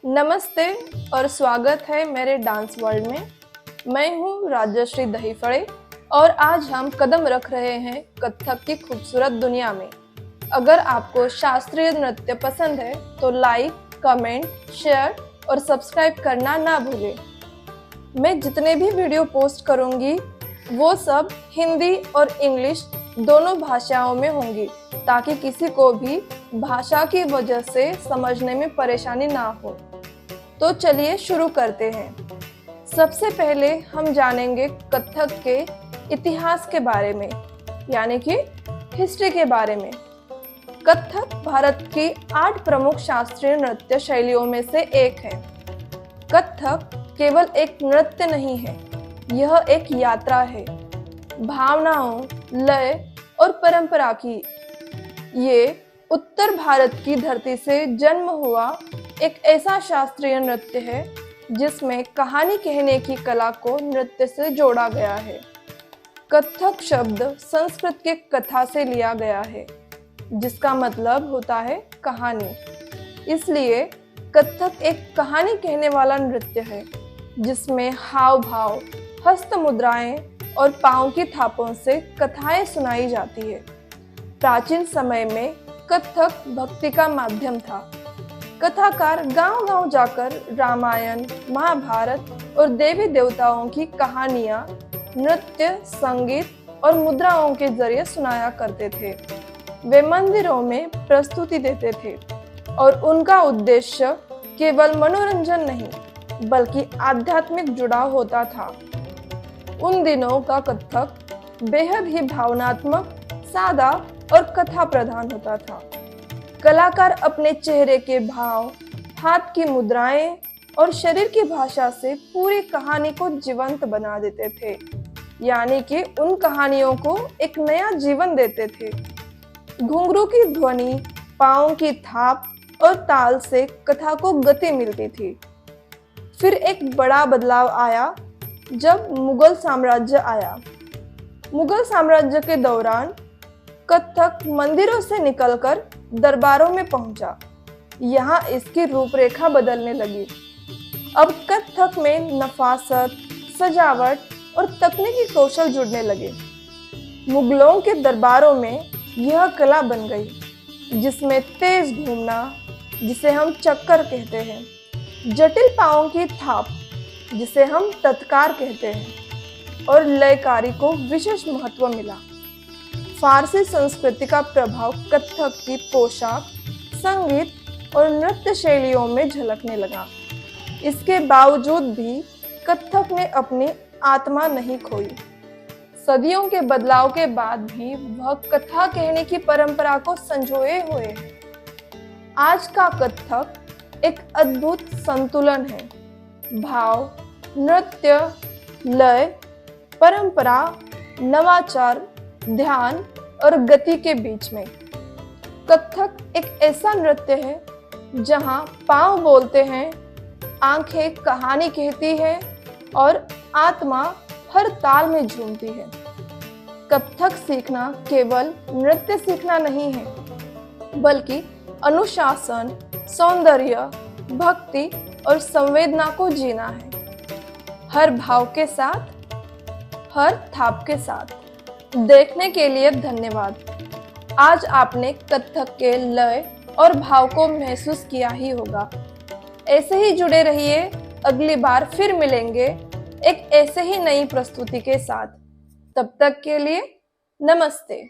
नमस्ते और स्वागत है मेरे डांस वर्ल्ड में। मैं हूँ राजश्री दहीफड़े और आज हम कदम रख रहे हैं कथक की खूबसूरत दुनिया में। अगर आपको शास्त्रीय नृत्य पसंद है तो लाइक, कमेंट, शेयर और सब्सक्राइब करना ना भूलें। मैं जितने भी वीडियो पोस्ट करूँगी वो सब हिंदी और इंग्लिश दोनों भाषाओं में होंगी ताकि किसी को भी भाषा की वजह से समझने में परेशानी ना हो। तो चलिए शुरू करते हैं। सबसे पहले हम जानेंगे कथक के इतिहास के बारे में, यानी कि हिस्ट्री के बारे में। कथक भारत की 8 प्रमुख शास्त्रीय नृत्य शैलियों में से एक है। कथक केवल एक नृत्य नहीं है, यह एक यात्रा है भावनाओं, लय और परंपरा की। ये उत्तर भारत की धरती से जन्म हुआ एक ऐसा शास्त्रीय नृत्य है जिसमें कहानी कहने की कला को नृत्य से जोड़ा गया है। कथक शब्द संस्कृत के कथा से लिया गया है, जिसका मतलब होता है कहानी। इसलिए कथक एक कहानी कहने वाला नृत्य है जिसमें हाव भाव, हस्त मुद्राएं और पांव की थापों से कथाएं सुनाई जाती है। प्राचीन समय में कथक भक्ति का माध्यम था। कथाकार गांव-गांव जाकर रामायण, महाभारत और देवी देवताओं की कहानियां नृत्य, संगीत और मुद्राओं के जरिए सुनाया करते थे। वे मंदिरों में प्रस्तुति देते थे और उनका उद्देश्य केवल मनोरंजन नहीं बल्कि आध्यात्मिक जुड़ाव होता था। उन दिनों का कथक बेहद ही भावनात्मक, सादा और कथा प्रधान होता था। कलाकार अपने चेहरे के भाव, हाथ की मुद्राएं और शरीर की भाषा से पूरी कहानी को जीवंत बना देते थे, यानी कि उन कहानियों को एक नया जीवन देते थे। घुंघरू की ध्वनि, पाँव की थाप और ताल से कथा को गति मिलती थी। फिर एक बड़ा बदलाव आया जब मुगल साम्राज्य आया। मुगल साम्राज्य के दौरान कथक मंदिरों से निकलकर दरबारों में पहुंचा। यहाँ इसकी रूपरेखा बदलने लगी। अब कथक में नफासत, सजावट और तकनीकी कौशल जुड़ने लगे। मुगलों के दरबारों में यह कला बन गई, जिसमें तेज घूमना, जिसे हम चक्कर कहते हैं, जटिल पाँवों की थाप, जिसे हम तत्कार कहते हैं, और लयकारी को विशेष महत्व मिला। फारसी संस्कृति का प्रभाव कथक की पोशाक, संगीत और नृत्य शैलियों में झलकने लगा। इसके बावजूद भी कथक ने अपनी आत्मा नहीं खोई। सदियों के बदलाव के बाद भी वह कथा कहने की परंपरा को संजोए हुए है। आज का कथक एक अद्भुत संतुलन है भाव, नृत्य, लय, परंपरा, नवाचार, ध्यान और गति के बीच में। कथक एक ऐसा नृत्य है जहां पांव बोलते हैं, आंखें कहानी कहती है और आत्मा हर ताल में झूमती है। कथक सीखना केवल नृत्य सीखना नहीं है बल्कि अनुशासन, सौंदर्य, भक्ति और संवेदना को जीना है, हर भाव के साथ, हर थाप के साथ। देखने के लिए धन्यवाद। आज आपने कथक के लय और भाव को महसूस किया ही होगा। ऐसे ही जुड़े रहिए, अगली बार फिर मिलेंगे एक ऐसे ही नई प्रस्तुति के साथ। तब तक के लिए नमस्ते।